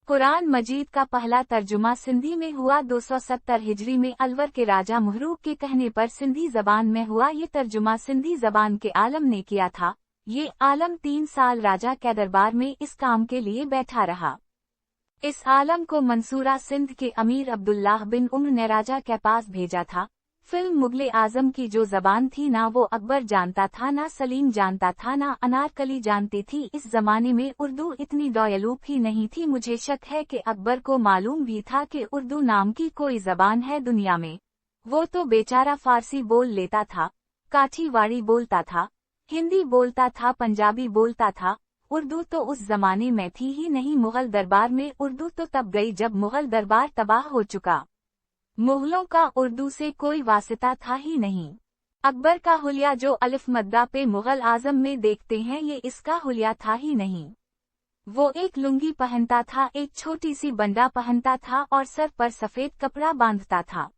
कुरान मजीद का पहला तर्जुमा सिंधी में हुआ 270 हिजरी में अलवर के राजा महरूब के कहने पर सिंधी जबान में हुआ। ये तर्जुमा सिंधी जबान के आलम ने किया था। ये आलम 3 साल राजा के दरबार में इस काम के लिए बैठा रहा। इस आलम को मंसूरा सिंध के अमीर अब्दुल्लाह बिन उम्र ने राजा के पास भेजा था। फिल्म मुगले आजम की जो जबान थी ना वो अकबर जानता था, ना सलीम जानता था, ना अनारकली जानती थी। इस जमाने में उर्दू इतनी दयालु ही नहीं थी। मुझे शक है कि अकबर को मालूम भी था कि उर्दू नाम की कोई जबान है दुनिया में। वो तो बेचारा फारसी बोल लेता था, काठीवाड़ी बोलता था, हिंदी बोलता था, पंजाबी बोलता था। उर्दू तो उस जमाने में थी ही नहीं। मुगल दरबार में उर्दू तो तब गई जब मुगल दरबार तबाह हो चुका। मुगलों का उर्दू से कोई वास्ता था ही नहीं। अकबर का हुलिया जो अलिफ मद्दा पे मुगल आजम में देखते हैं, ये इसका हुलिया था ही नहीं। वो एक लुंगी पहनता था, एक छोटी सी बंडा पहनता था और सर पर सफेद कपड़ा बांधता था।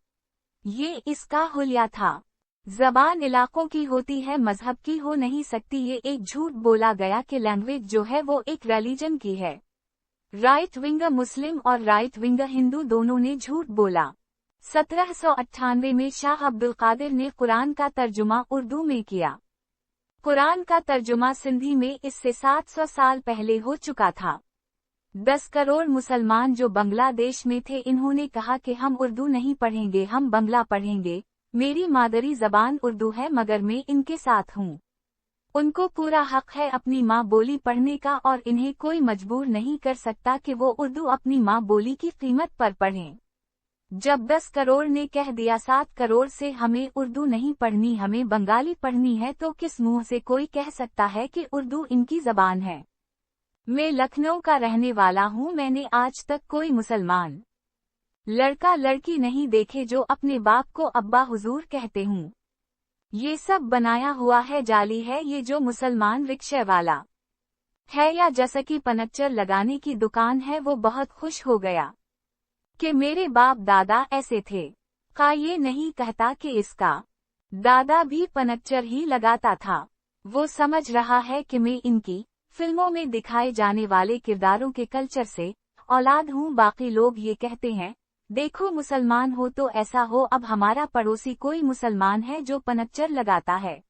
ये इसका हुलिया था। जबान इलाकों की होती है, मजहब की हो नहीं सकती। ये एक झूठ बोला गया कि लैंग्वेज जो है वो एक रिलीजन की है। राइट विंगर मुस्लिम और राइट विंगर हिंदू दोनों ने झूठ बोला। 1798 में शाह अब्दुल कादिर ने कुरान का तर्जुमा उर्दू में किया। कुरान का तर्जुमा सिंधी में इससे 700 साल पहले हो चुका था। 10 करोड़ मुसलमान जो बांग्लादेश में थे, इन्होंने कहा कि हम उर्दू नहीं पढ़ेंगे, हम बंगला पढ़ेंगे। मेरी मादरी जबान उर्दू है मगर मैं इनके साथ हूँ। उनको पूरा हक है अपनी माँ बोली पढ़ने का और इन्हें कोई मजबूर नहीं कर सकता कि वो उर्दू अपनी माँ बोली की कीमत पर पढ़ें। जब 10 करोड़ ने कह दिया 7 करोड़ से हमें उर्दू नहीं पढ़नी, हमें बंगाली पढ़नी है, तो किस मुंह से कोई कह सकता है कि उर्दू इनकी जबान है। मैं लखनऊ का रहने वाला हूँ। मैंने आज तक कोई मुसलमान लड़का लड़की नहीं देखे जो अपने बाप को अब्बा हुजूर कहते हूँ। ये सब बनाया हुआ है, जाली है। ये जो मुसलमान रिक्शे वाला है या जैसा कि पनच्चर लगाने की दुकान है, वो बहुत खुश हो गया कि मेरे बाप दादा ऐसे थे। का ये नहीं कहता कि इसका दादा भी पनच्चर ही लगाता था। वो समझ रहा है कि मैं इनकी फिल्मों में दिखाए जाने वाले किरदारों के कल्चर से औलाद हूँ। बाकी लोग ये कहते हैं देखो मुसलमान हो तो ऐसा हो। अब हमारा पड़ोसी कोई मुसलमान है जो पनच्चर लगाता है,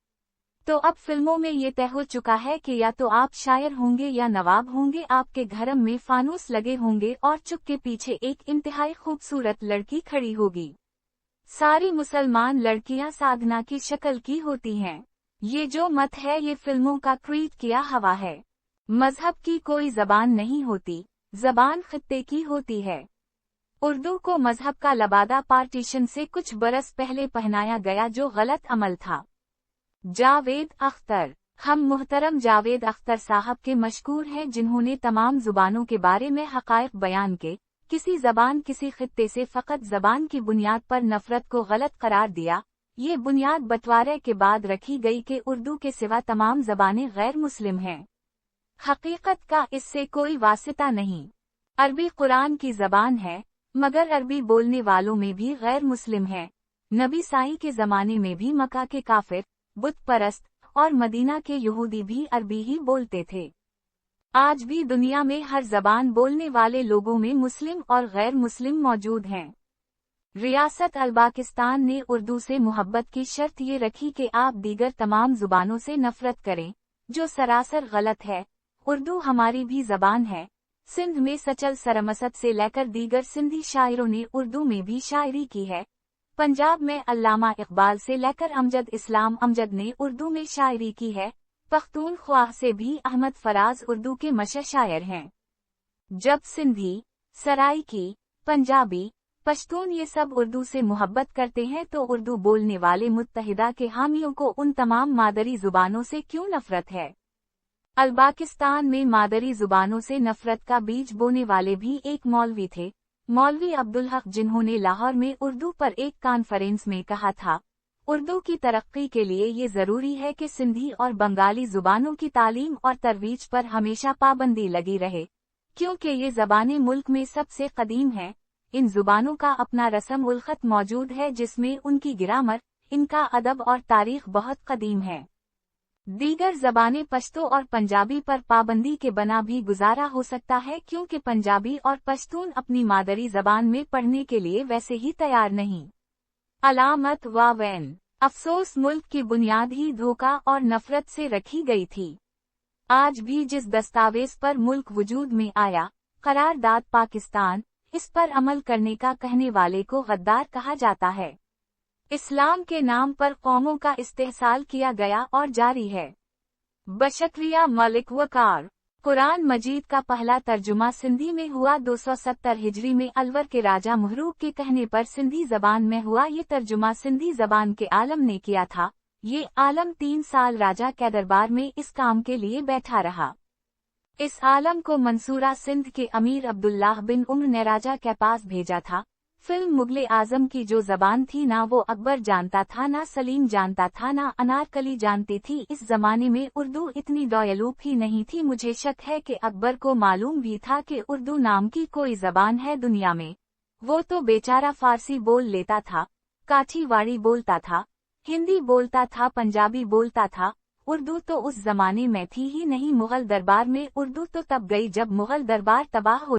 तो अब फिल्मों में ये तय हो चुका है कि या तो आप शायर होंगे या नवाब होंगे। आपके घर में फानूस लगे होंगे और चुप के पीछे एक इंतहाई खूबसूरत लड़की खड़ी होगी। सारी मुसलमान लड़कियां साधना की शक्ल की होती हैं। ये जो मत है ये फिल्मों का क्रिएट किया हवा है। मजहब की कोई जबान नहीं होती, जबान खित्ते की होती है। उर्दू को मजहब का लबादा पार्टीशन से कुछ बरस पहले पहनाया गया, जो गलत अमल था। जावेद अख्तर, हम मुहतरम जावेद अख्तर साहब के मशकूर हैं, जिन्होंने तमाम जुबानों के बारे में हक़ाइक़ बयान के। किसी जबान किसी खित्ते से फ़कत जबान की बुनियाद पर नफरत को गलत करार दिया। ये बुनियाद बंटवारे के बाद रखी गई कि उर्दू के सिवा तमाम जबानें गैर मुस्लिम हैं। हकीकत का इससे कोई वास्ता नहीं। अरबी कुरान की जबान है, मगर अरबी बोलने वालों में भी गैर मुस्लिम हैं। नबी साई के ज़माने में भी मक्का के काफिर, बुत परस्त और मदीना के यहूदी भी अरबी ही बोलते थे। आज भी दुनिया में हर जबान बोलने वाले लोगों में मुस्लिम और गैर मुस्लिम मौजूद हैं। रियासत अल्बाकिस्तान ने उर्दू से मुहब्बत की शर्त ये रखी कि आप दीगर तमाम जुबानों से नफरत करें, जो सरासर गलत है। उर्दू हमारी भी जबान है। सिंध में सचल सरमसद से लेकर दीगर सिंधी शायरों ने उर्दू में भी शायरी की है। पंजाब में अल्लामा इकबाल से लेकर अमजद इस्लाम अमजद ने उर्दू में शायरी की है। पख्तूनख्वा से भी अहमद फराज उर्दू के मशहूर शायर हैं। जब सिंधी, सराइकी, पंजाबी, पश्तून ये सब उर्दू से मुहब्बत करते हैं, तो उर्दू बोलने वाले मुत्तहिदा के हामियों को उन तमाम मादरी जुबानों से क्यों नफरत है? अल्बाकिस्तान में मादरी जुबानों से नफरत का बीज बोने वाले भी एक मौलवी थे, मौलवी अब्दुल हक, जिन्होंने लाहौर में उर्दू पर एक कॉन्फ्रेंस में कहा था, उर्दू की तरक्की के लिए ये जरूरी है कि सिंधी और बंगाली जुबानों की तालीम और तरवीज पर हमेशा पाबंदी लगी रहे, क्योंकि ये जबानें मुल्क में सबसे कदीम हैं। इन जुबानों का अपना रस्म उल खत मौजूद है, जिसमें उनकी ग्रामर, इनका अदब और तारीख बहुत कदीम है। दीगर ज़बानें पश्तो और पंजाबी पर पाबंदी के बना भी गुजारा हो सकता है, क्योंकि पंजाबी और पश्तून अपनी मादरी ज़बान में पढ़ने के लिए वैसे ही तैयार नहीं। अलामत वावैन। अफसोस, मुल्क की बुनियाद ही धोखा और नफरत से रखी गई थी। आज भी जिस दस्तावेज पर मुल्क वजूद में आया, करारदाद पाकिस्तान, इस पर अमल करने का कहने वाले को गद्दार कहा जाता है। इस्लाम के नाम पर कौमों का इस्तेहसाल किया गया और जारी है। बशक्रिया मलिक वकार। कुरान मजीद का पहला तर्जुमा सिंधी में हुआ 270 हिजरी में अलवर के राजा महरूब के कहने पर सिंधी जबान में हुआ। ये तर्जुमा सिंधी जबान के आलम ने किया था। ये आलम 3 साल राजा के दरबार में इस काम के लिए बैठा रहा। इस आलम को मंसूरा सिंध के अमीर अब्दुल्लाह बिन उम्र ने राजा के पास भेजा था। फिल्म मुगले आजम की जो जबान थी, ना वो अकबर जानता था, ना सलीम जानता था, ना अनारकली जानती थी। इस जमाने में उर्दू इतनी दयालु ही नहीं थी। मुझे शक है कि अकबर को मालूम भी था कि उर्दू नाम की कोई जबान है दुनिया में। वो तो बेचारा फारसी बोल लेता था, काठीवाड़ी बोलता था, हिंदी बोलता था, पंजाबी बोलता था। उर्दू तो उस जमाने में थी ही नहीं। मुगल दरबार में उर्दू तो तब गई जब मुगल दरबार तबाह हो